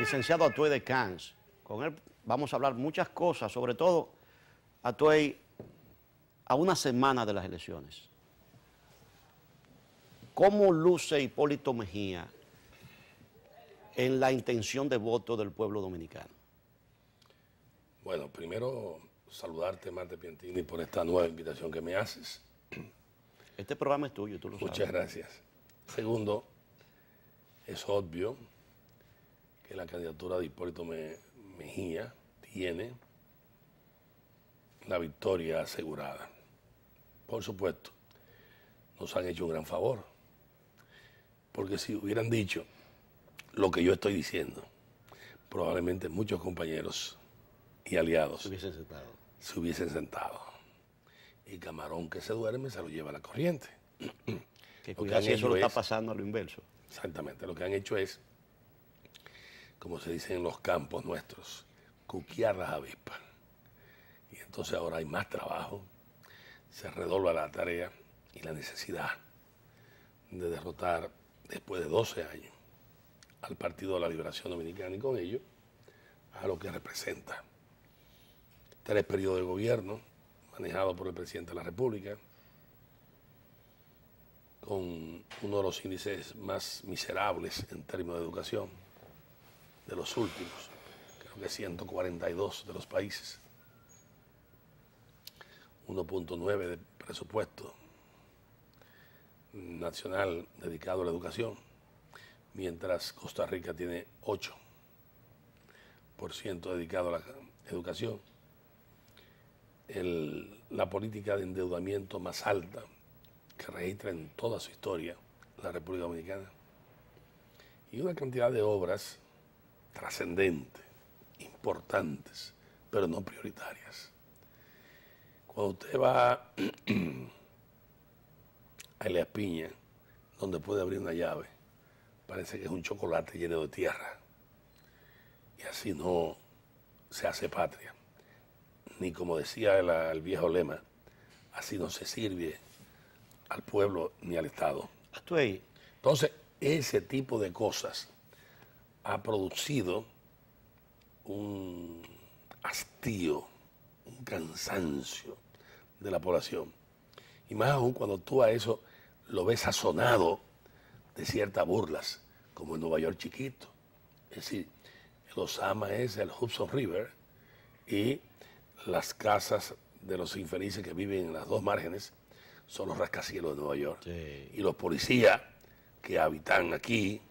licenciado Atuey de Cans. Con él vamos a hablar muchas cosas, sobre todo, Atuey, a una semana de las elecciones. ¿Cómo luce Hipólito Mejía en la intención de voto del pueblo dominicano? Bueno, primero saludarte, Marte Piantini, por esta nueva invitación que me haces. Este programa es tuyo, tú lo sabes. Muchas gracias. Segundo, es obvio que la candidatura de Hipólito Mejía tiene la victoria asegurada. Por supuesto, nos han hecho un gran favor, porque si hubieran dicho lo que yo estoy diciendo, probablemente muchos compañeros y aliados se hubiesen sentado. Y camarón que se duerme se lo lleva a la corriente. Que cuidado si eso lo está pasando a lo inverso. Exactamente, lo que han hecho es, como se dice en los campos nuestros, cuquear las avispas. Y entonces ahora hay más trabajo, se redobla la tarea y la necesidad de derrotar después de 12 años al Partido de la Liberación Dominicana y con ello a lo que representa. 3 periodos de gobierno manejado por el presidente de la República, con uno de los índices más miserables en términos de educación de los últimos, creo que 142 de los países, 1.9 de presupuesto nacional dedicado a la educación, mientras Costa Rica tiene 8% dedicado a la educación. La política de endeudamiento más alta que registra en toda su historia la República Dominicana, y una cantidad de obras trascendentes, importantes, pero no prioritarias. Cuando usted va a Elías Piña, donde puede abrir una llave, parece que es un chocolate lleno de tierra, y así no se hace patria. Ni como decía el viejo lema, así no se sirve al pueblo ni al Estado. Atuey. Entonces, ese tipo de cosas ha producido un hastío, un cansancio de la población. Y más aún cuando tú a eso lo ves sazonado de ciertas burlas, como en Nueva York chiquito. Es decir, el Osama es el Hudson River y las casas de los infelices que viven en las dos márgenes son los rascacielos de Nueva York. Sí. Y los policías que habitan aquí,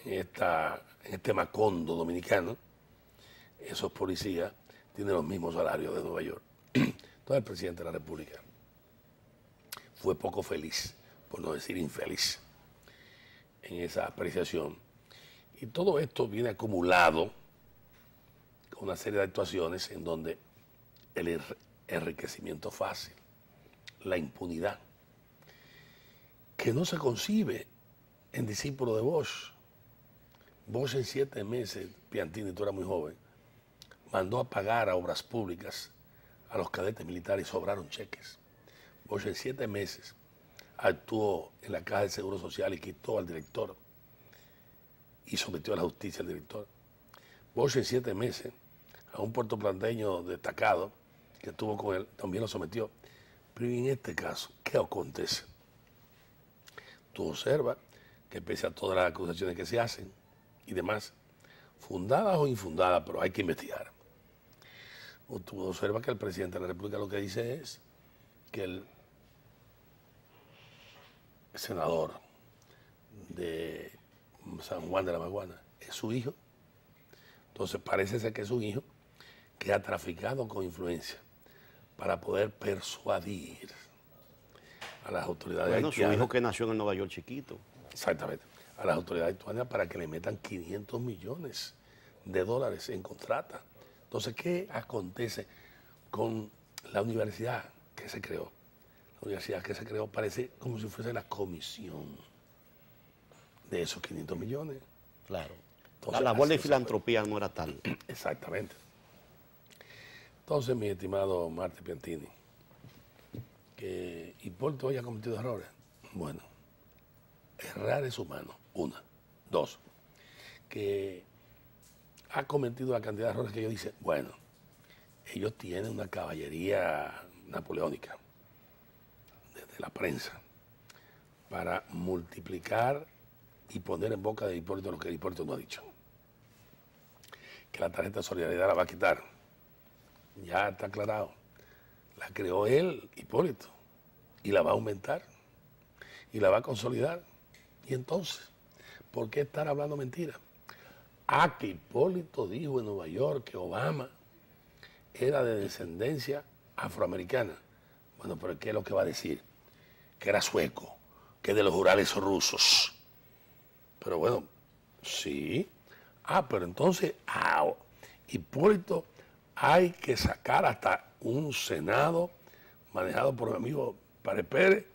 en este macondo dominicano, esos policías tienen los mismos salarios de Nueva York. Entonces el presidente de la República fue poco feliz, por no decir infeliz, en esa apreciación. Y todo esto viene acumulado con una serie de actuaciones en donde el enriquecimiento fácil, la impunidad, que no se concibe en discípulo de Bosch. Bosch en 7 meses, Piantini, tú eras muy joven, mandó a pagar a obras públicas a los cadetes militares y sobraron cheques. Bosch en 7 meses actuó en la Caja de Seguro Social y quitó al director y sometió a la justicia al director. Bosch en 7 meses a un puertoplanteño destacado que estuvo con él, también lo sometió. Pero en este caso, ¿qué acontece? Tú observas que pese a todas las acusaciones que se hacen y demás, fundadas o infundadas, pero hay que investigar. Tú observas que el presidente de la República lo que dice es que el senador de San Juan de la Maguana es su hijo. Entonces parece ser que es un hijo que ha traficado con influencia para poder persuadir a las autoridades haitianas. Su hijo que nació en el Nueva York chiquito. Exactamente. A las autoridades haitianas para que le metan 500 millones de dólares en contrata. Entonces, ¿qué acontece con la universidad que se creó? La universidad que se creó parece como si fuese la comisión de esos 500 millones. Claro. Entonces, la labor de filantropía no era tal. Exactamente. Entonces, mi estimado Marte Piantini, que Hipólito haya cometido errores. Bueno, errar es humano, una. 2, que ha cometido la cantidad de errores que ellos dicen, bueno, ellos tienen una caballería napoleónica desde la prensa para multiplicar y poner en boca de Hipólito lo que Hipólito no ha dicho. Que la tarjeta de solidaridad la va a quitar. Ya está aclarado. La creó él, Hipólito, y la va a aumentar y la va a consolidar. Y entonces, ¿por qué estar hablando mentiras? Ah, que Hipólito dijo en Nueva York que Obama era de descendencia afroamericana. Bueno, pero ¿qué es lo que va a decir? Que era sueco, que de los Urales rusos. Pero bueno, sí. Ah, pero entonces, Hipólito hay que sacar hasta un Senado manejado por mi amigo Párez Pérez,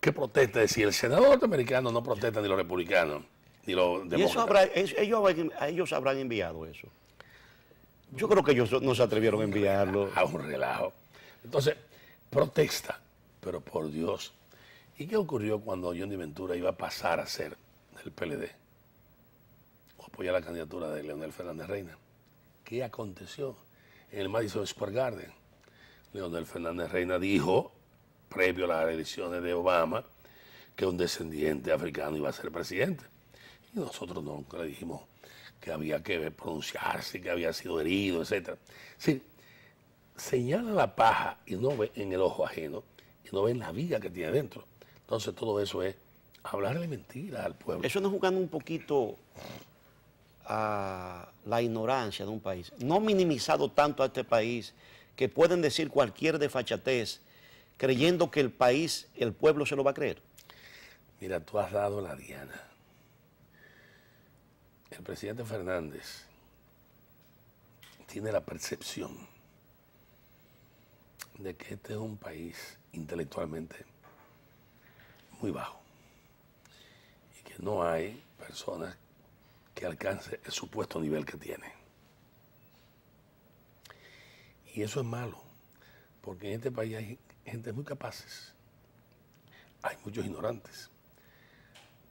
que protesta. Es decir, el Senado norteamericano no protesta ni los republicanos, ni los demócratas. Ellos habrán enviado eso. Yo creo que ellos no se atrevieron a enviarlo. A un relajo. Entonces, protesta, pero por Dios. ¿Y qué ocurrió cuando Johnny Ventura iba a pasar a ser del PLD? O apoyar la candidatura de Leonel Fernández Reina. ¿Qué aconteció? En el Madison Square Garden, Leonel Fernández Reina dijo, previo a las elecciones de Obama, que un descendiente africano iba a ser presidente. Y nosotros nunca le dijimos que había que pronunciarse, que había sido herido, etc. Sí, señala la paja y no ve en el ojo ajeno, y no ve en la viga que tiene dentro. Entonces todo eso es hablarle mentira al pueblo. Eso no es jugando un poquito a la ignorancia de un país. No minimizado tanto a este país que pueden decir cualquier desfachatez creyendo que el país, el pueblo se lo va a creer. Mira, tú has dado la diana. El presidente Fernández tiene la percepción de que este es un país intelectualmente muy bajo y que no hay personas que alcance el supuesto nivel que tiene. Y eso es malo, porque en este país hay gente muy capaces, hay muchos ignorantes,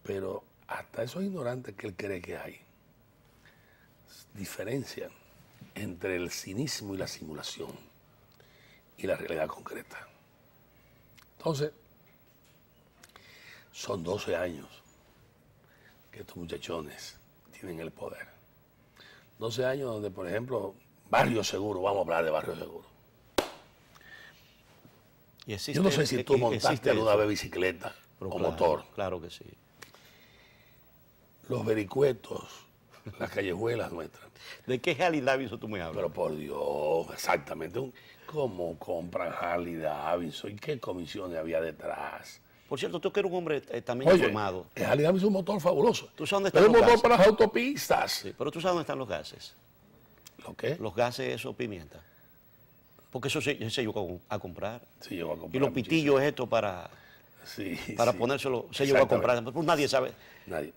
pero hasta esos ignorantes que él cree que hay, diferencian entre el cinismo y la simulación y la realidad concreta. Entonces, son 12 años que estos muchachones tienen el poder. 12 años donde, por ejemplo, Barrio Seguro, vamos a hablar de Barrio Seguro. Y existe, yo no sé si tú montaste alguna vez bicicleta o claro, motor. Claro que sí. Los vericuetos, las callejuelas nuestras. ¿De qué Harley Davidson tú me hablas? Pero por Dios, exactamente. ¿Cómo compran Harley Davidson? ¿Y qué comisiones había detrás? Por cierto, tú que eres un hombre también informado. El Harley Davidson es un motor fabuloso. ¿Tú sabes dónde están los gases? Es un motor para las autopistas. Sí, pero tú sabes dónde están los gases. ¿Lo qué? Los gases, eso, pimienta. Porque eso se llegó a comprar. Sí, llegó a comprar. Y los pitillos estos para ponérselo, se llegó a comprar. Pues nadie sabe. Nadie.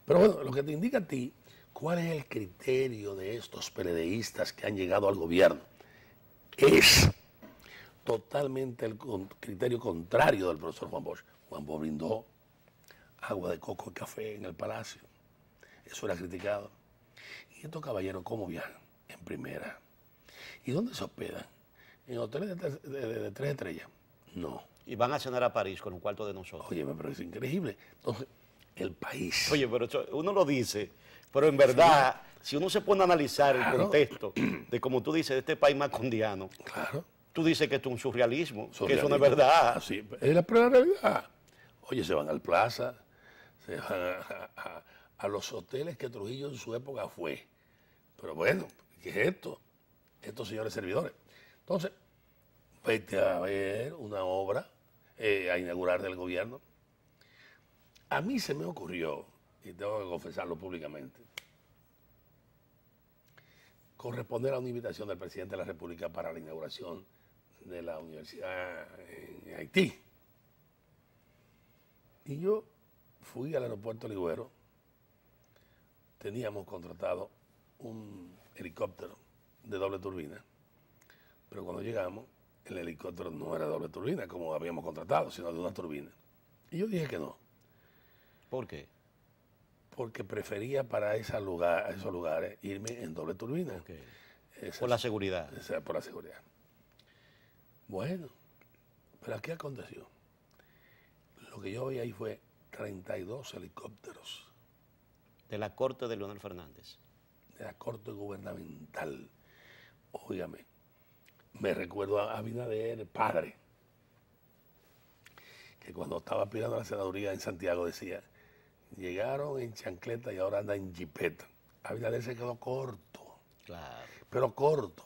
Pero bueno, lo que te indica a ti, ¿cuál es el criterio de estos PLDistas que han llegado al gobierno? Es totalmente el criterio contrario del profesor Juan Bosch. Juan Bosch brindó agua de coco y café en el palacio. Eso era criticado. ¿Y estos caballeros cómo viajan? En primera. ¿Y dónde se hospedan? ¿En hoteles de 3 estrellas? No. Y van a cenar a París con un cuarto de nosotros. Oye, me parece increíble. Entonces, el país. Oye, pero uno lo dice, pero en verdad, si uno se pone a analizar el contexto de, como tú dices, de este país macondiano, tú dices que esto es un surrealismo, que eso no es verdad. Sí, es la plena realidad. Oye, se van al Plaza, se van a los hoteles que Trujillo en su época fue. Pero bueno, ¿qué es esto? Estos señores servidores. Entonces, vete a ver una obra a inaugurar del gobierno. A mí se me ocurrió, y tengo que confesarlo públicamente, corresponder a una invitación del presidente de la República para la inauguración de la universidad en Haití. Y yo fui al aeropuerto Ligüero, teníamos contratado un helicóptero de doble turbina, pero cuando llegamos, el helicóptero no era de doble turbina, como habíamos contratado, sino de una turbina. Y yo dije que no. ¿Por qué? porque prefería para esos lugares irme en doble turbina. Okay. Por la seguridad. Por la seguridad. Bueno, pero ¿qué aconteció? Lo que yo vi ahí fue 32 helicópteros. De la corte de Leonel Fernández. De la corte gubernamental. Óigame, me recuerdo a Abinader, padre, que cuando estaba aspirando a la senaduría en Santiago decía, llegaron en chancleta y ahora andan en jipeta. Abinader se quedó corto. Claro. Pero corto.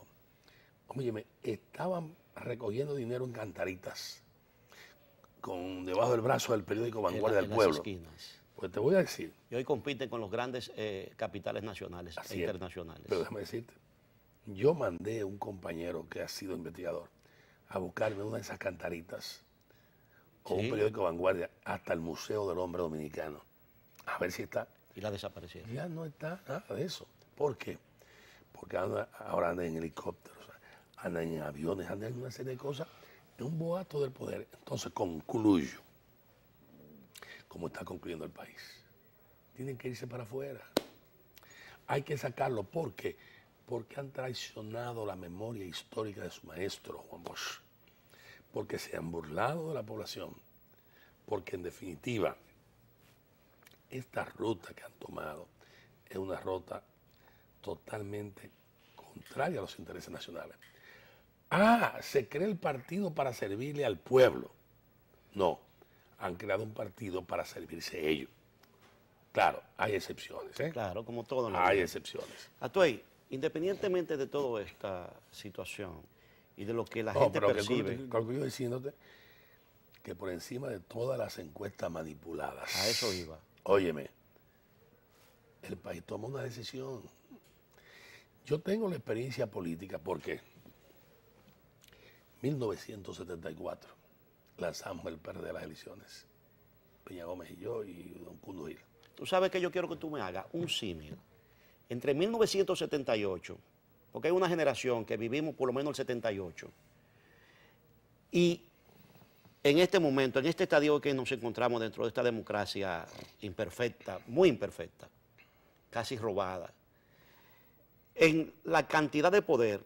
Óyeme, estaban recogiendo dinero en cantaritas, con debajo del brazo del periódico Vanguardia del Pueblo. Esquinas. Pues te voy a decir. Y hoy compiten con los grandes capitales nacionales e internacionales. Pero déjame decirte, yo mandé a un compañero que ha sido investigador a buscarme una de esas cantaritas o un periódico Vanguardia hasta el Museo del Hombre Dominicano. A ver si está. Y la desaparecieron. Ya no está nada de eso. ¿Por qué? Porque ahora andan en helicópteros, andan en aviones, andan en una serie de cosas. Es un boato del poder. Entonces concluyo, como está concluyendo el país. Tienen que irse para afuera. Hay que sacarlo. ¿Por qué? Porque han traicionado la memoria histórica de su maestro, Juan Bosch. Porque se han burlado de la población. Porque en definitiva, esta ruta que han tomado es una ruta totalmente contraria a los intereses nacionales. Se crea el partido para servirle al pueblo. No, han creado un partido para servirse ellos. Claro, hay excepciones. Claro, como todo. Hay excepciones. Atuey, independientemente de toda esta situación y de lo que la gente percibe. Concluyo diciéndote que por encima de todas las encuestas manipuladas. A eso iba. Óyeme, el país toma una decisión. Yo tengo la experiencia política porque 1974 lanzamos el PRD de las elecciones. Peña Gómez y yo y don Cundo Gil. Tú sabes que yo quiero que tú me hagas un símil entre 1978, porque hay una generación que vivimos por lo menos el 78, y en este momento, en este estadio que nos encontramos dentro de esta democracia imperfecta, muy imperfecta, casi robada, en la cantidad de poder,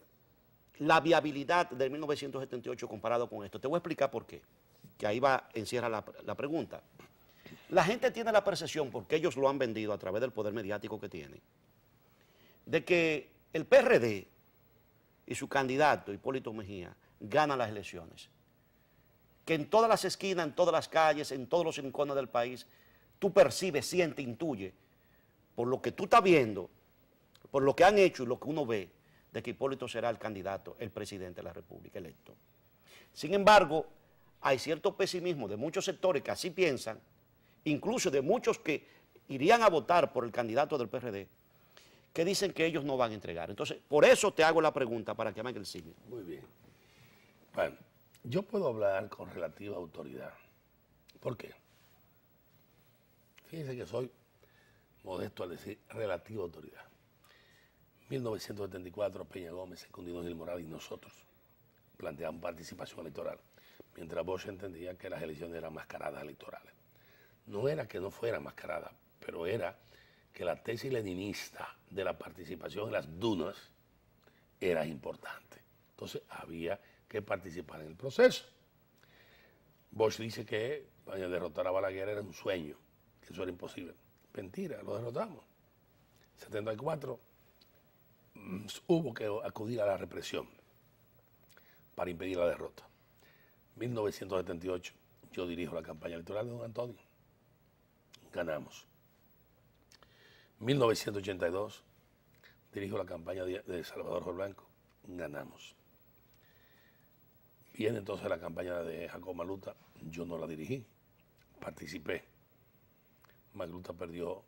la viabilidad del 1978 comparado con esto. Te voy a explicar por qué, que ahí encierra la pregunta. La gente tiene la percepción, porque ellos lo han vendido a través del poder mediático que tienen, de que el PRD y su candidato, Hipólito Mejía, ganan las elecciones. Que en todas las esquinas, en todas las calles, en todos los rincones del país, tú percibes, sientes, intuyes, por lo que tú estás viendo, por lo que han hecho y lo que uno ve, de que Hipólito será el candidato, el presidente de la República electo. Sin embargo, hay cierto pesimismo de muchos sectores que así piensan, incluso de muchos que irían a votar por el candidato del PRD, que dicen que ellos no van a entregar. Entonces, por eso te hago la pregunta para que me haga el símil. Muy bien. Bueno, yo puedo hablar con relativa autoridad. ¿Por qué? Fíjense que soy modesto al decir relativa autoridad. 1974, Peña Gómez, Secundino Gil Morales y nosotros planteamos participación electoral, mientras Bosch entendía que las elecciones eran mascaradas electorales. No era que no fueran mascaradas, pero era que la tesis leninista de la participación en las dunas era importante. Entonces había que participar en el proceso. Bosch dice que derrotar a Balaguer era un sueño, que eso era imposible. Mentira, lo derrotamos. 74 hubo que acudir a la represión para impedir la derrota. 1978 yo dirijo la campaña electoral de don Antonio. Ganamos. 1982 dirijo la campaña de Salvador Jorge Blanco. Ganamos. Viene entonces la campaña de Jacob Magluta. Yo no la dirigí. Participé. Magluta perdió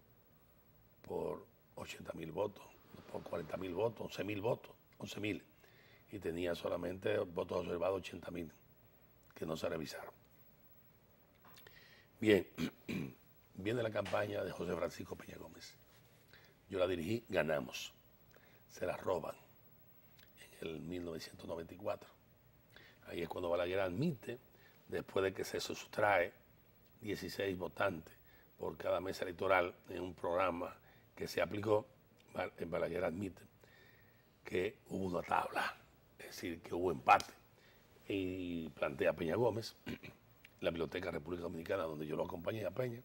por 80.000 votos, por 40.000 votos, 11.000 votos, 11.000. Y tenía solamente votos observados 80.000, que no se revisaron. Bien, viene la campaña de José Francisco Peña Gómez. Yo la dirigí, ganamos. Se la roban en el 1994. Ahí es cuando Balaguer admite, después de que se sustrae 16 votantes por cada mesa electoral en un programa que se aplicó. En Balaguer admite que hubo una tabla, es decir, que hubo empate. Y plantea a Peña Gómez, la Biblioteca República Dominicana, donde yo lo acompañé a Peña,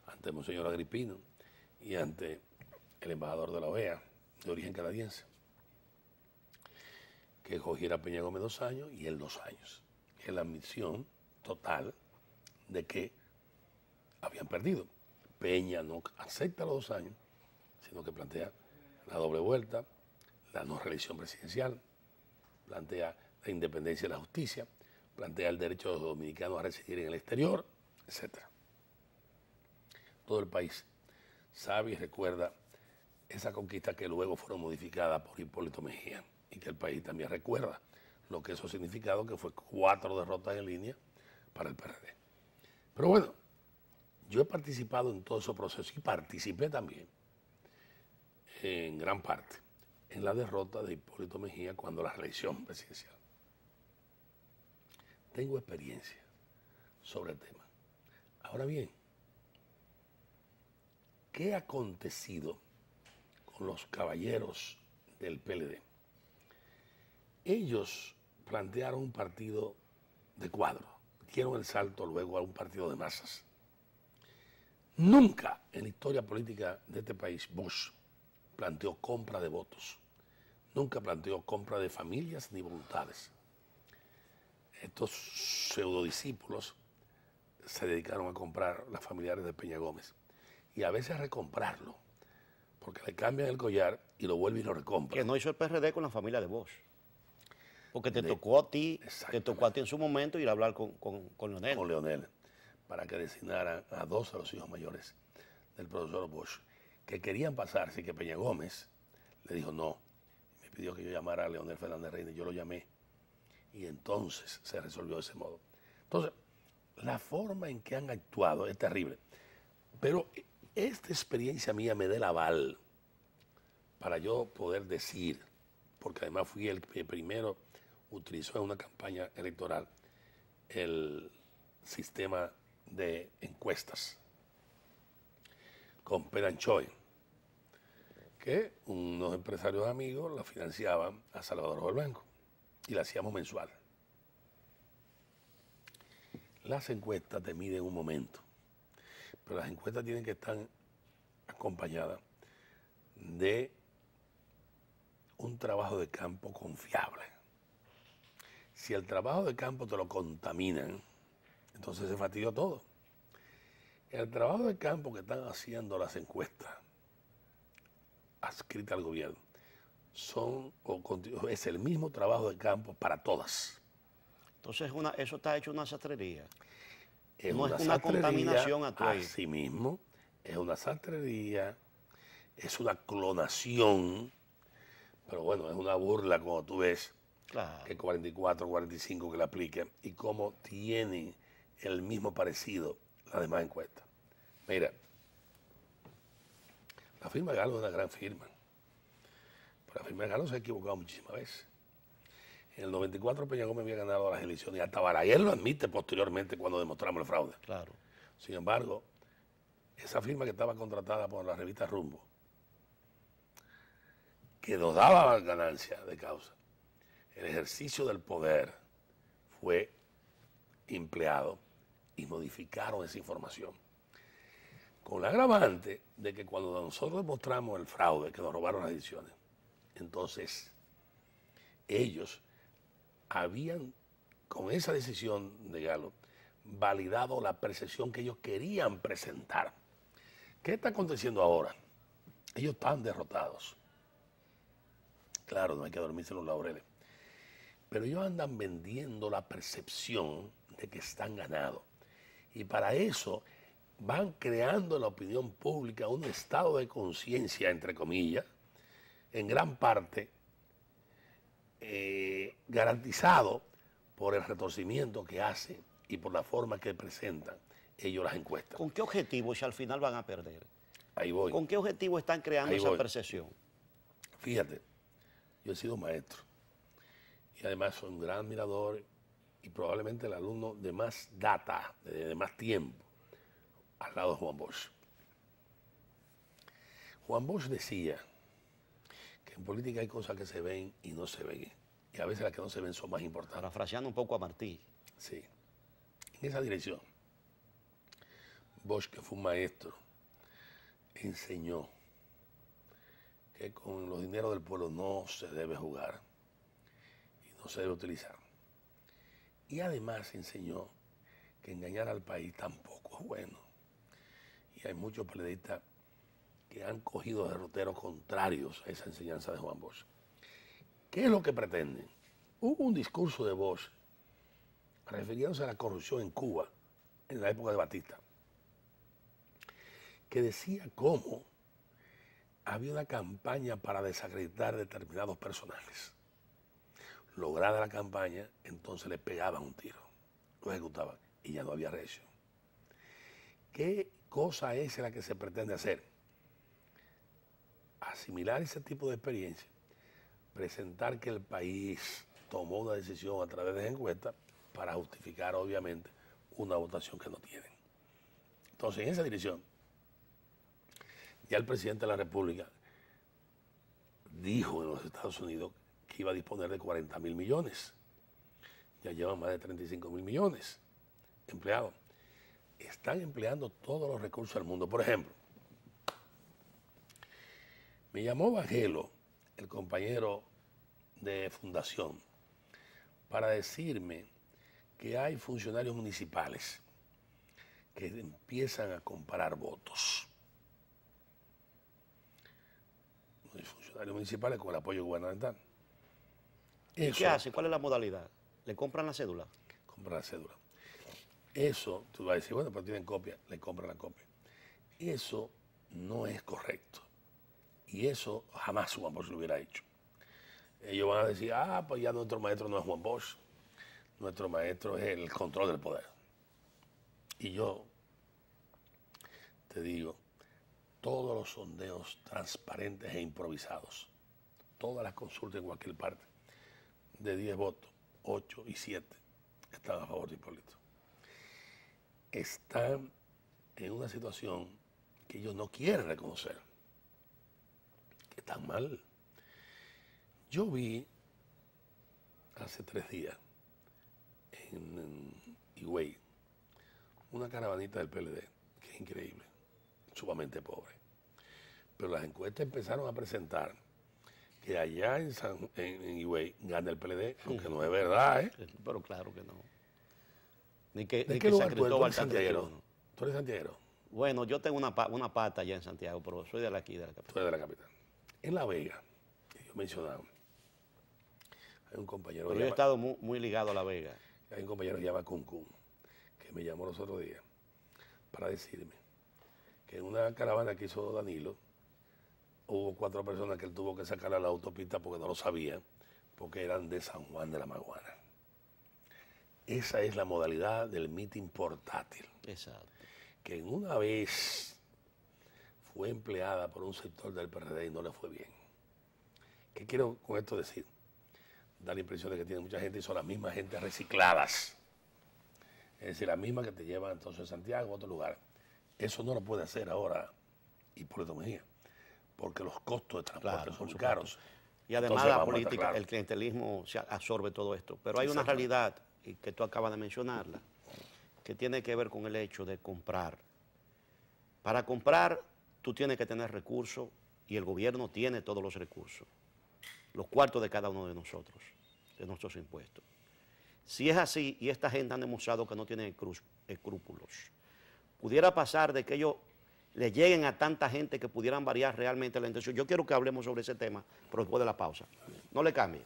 ante Monseñor Agripino y ante el embajador de la OEA, de origen canadiense, que cogiera a Peña Gómez 2 años y él 2 años. Es la admisión total de que habían perdido. Peña no acepta los 2 años, sino que plantea la doble vuelta, la no reelección presidencial, plantea la independencia de la justicia, plantea el derecho de los dominicanos a residir en el exterior, etc. Todo el país sabe y recuerda esa conquista que luego fueron modificadas por Hipólito Mejía y que el país también recuerda lo que eso ha significado, que fue 4 derrotas en línea para el PRD. Pero bueno, yo he participado en todo ese proceso y participé también en gran parte en la derrota de Hipólito Mejía cuando la reelección presidencial. Tengo experiencia sobre el tema. Ahora bien, ¿qué ha acontecido con los caballeros del PLD? Ellos plantearon un partido de cuadro, dieron el salto luego a un partido de masas. Nunca en la historia política de este país Bush planteó compra de votos. Nunca planteó compra de familias ni voluntades. Estos pseudodiscípulos se dedicaron a comprar las familiares de Peña Gómez y a veces a recomprarlo, porque le cambian el collar y lo vuelven y lo recompran. Que no hizo el PRD con la familia de Bosch. Porque te tocó a ti en su momento ir a hablar con Leonel. Con Leonel, para que designaran a 2 de los hijos mayores del profesor Bosch, que querían pasarse y que Peña Gómez le dijo no. Me pidió que yo llamara a Leonel Fernández Reina y yo lo llamé. Y entonces se resolvió de ese modo. Entonces, la forma en que han actuado es terrible. Pero esta experiencia mía me da el aval para yo poder decir, porque además fui el que primero utilizó en una campaña electoral el sistema de encuestas con Peranchoy, que unos empresarios amigos la financiaban a Salvador Ojo Blanco y la hacíamos mensual. Las encuestas te miden un momento, pero las encuestas tienen que estar acompañadas de un trabajo de campo confiable. Si el trabajo de campo te lo contaminan, entonces se fastidió todo. El trabajo de campo que están haciendo las encuestas adscritas al gobierno es el mismo trabajo de campo para todas. Entonces eso está hecho una sastrería. No es una contaminación a tu ahí. Así mismo, es una sastrería, es una clonación, pero bueno, es una burla cuando tú ves que 44, 45 que le apliquen y cómo tienen el mismo parecido las demás encuestas. Mira, la firma Galo es una gran firma, pero la firma Galo se ha equivocado muchísimas veces. En el 94 Peña Gómez había ganado las elecciones y hasta Balaguer lo admite posteriormente cuando demostramos el fraude. Claro. Sin embargo, esa firma que estaba contratada por la revista Rumbo, que nos daba ganancia de causa, el ejercicio del poder fue empleado y modificaron esa información. Con la agravante de que cuando nosotros demostramos el fraude, que nos robaron las elecciones, entonces ellos habían, con esa decisión de Galo, validado la percepción que ellos querían presentar. ¿Qué está aconteciendo ahora? Ellos están derrotados. Claro, no hay que dormirse en los laureles. Pero ellos andan vendiendo la percepción de que están ganados. Y para eso van creando en la opinión pública un estado de conciencia, entre comillas, en gran parte garantizado por el retorcimiento que hacen y por la forma que presentan ellos las encuestas. ¿Con qué objetivo si al final van a perder? Ahí voy. ¿Con qué objetivo están creando esa percepción? Fíjate, yo he sido maestro y además soy un gran admirador y probablemente el alumno de más data, de más tiempo al lado de Juan Bosch. Juan Bosch decía que en política hay cosas que se ven y no se ven, y a veces las que no se ven son más importantes. Parafraseando un poco a Martí. Sí, en esa dirección. Bosch, que fue un maestro, enseñó que con los dineros del pueblo no se debe jugar y no se debe utilizar. Y además enseñó que engañar al país tampoco es bueno. Y hay muchos periodistas que han cogido derroteros contrarios a esa enseñanza de Juan Bosch. ¿Qué es lo que pretenden? Hubo un discurso de Bosch refiriéndose a la corrupción en Cuba en la época de Batista, que decía cómo había una campaña para desacreditar determinados personajes. Lograda la campaña, entonces le pegaban un tiro, lo ejecutaban y ya no había reacción. ¿Qué cosa es la que se pretende hacer? Asimilar ese tipo de experiencia, presentar que el país tomó una decisión a través de encuestas para justificar, obviamente, una votación que no tienen. Entonces, en esa dirección, ya el presidente de la República dijo en los Estados Unidos que iba a disponer de 40.000 millones. Ya llevan más de 35.000 millones empleados. Están empleando todos los recursos del mundo. Por ejemplo, me llamó Vangelo, el compañero de fundación, para decirme que hay funcionarios municipales que empiezan a comprar votos. Hay funcionarios municipales con el apoyo gubernamental. ¿Y qué hace? ¿Cuál es la modalidad? ¿Le compran la cédula? Compran la cédula. Eso, tú vas a decir, bueno, pero tienen copia, le compran la copia. Eso no es correcto. Y eso jamás Juan Bosch lo hubiera hecho. Ellos van a decir, pues ya nuestro maestro no es Juan Bosch. Nuestro maestro es el control del poder. Y yo te digo, todos los sondeos transparentes e improvisados, todas las consultas en cualquier parte, de 10 votos, 8 y 7 están a favor de Hipólito. Están en una situación que ellos no quieren reconocer, que están mal. Yo vi hace 3 días en Higüey una caravanita del PLD, que es increíble, sumamente pobre. Pero las encuestas empezaron a presentar que allá en Higüey gana el PLD, aunque no es verdad, ¿eh? Pero claro que no. Ni que, ¿De ni qué que lugar San tú eres? Cristóbal Santiaguero. ¿no? ¿Tú eres santiaguero? Bueno, yo tengo una pata allá en Santiago, pero soy de aquí, de la capital. Tú eres de la capital. En La Vega, que yo mencionaba, hay un compañero Pero yo he estado muy ligado a La Vega. Hay un compañero que se llama Cuncún, que me llamó los otros días para decirme que en una caravana que hizo Danilo, hubo 4 personas que él tuvo que sacar a la autopista porque no lo sabían, porque eran de San Juan de la Maguana. Esa es la modalidad del mitin portátil. Exacto. Que en una vez fue empleada por un sector del PRD y no le fue bien. ¿Qué quiero con esto decir? Da la impresión de que tiene mucha gente y son las mismas gente recicladas. Es decir, las mismas que te llevan entonces a Santiago o a otro lugar. Eso no lo puede hacer ahora Hipólito Mejía, porque los costos de transporte son caros. Y además Entonces, la política, el clientelismo se absorbe todo esto. Pero hay una realidad, y que tú acabas de mencionarla, que tiene que ver con el hecho de comprar. Para comprar, tú tienes que tener recursos y el gobierno tiene todos los recursos. Los cuartos de cada uno de nosotros, de nuestros impuestos. Si es así, y esta gente han demostrado que no tienen escrúpulos, pudiera pasar de que ellos le lleguen a tanta gente que pudieran variar realmente la intención. Yo quiero que hablemos sobre ese tema, pero después de la pausa. No le cambie.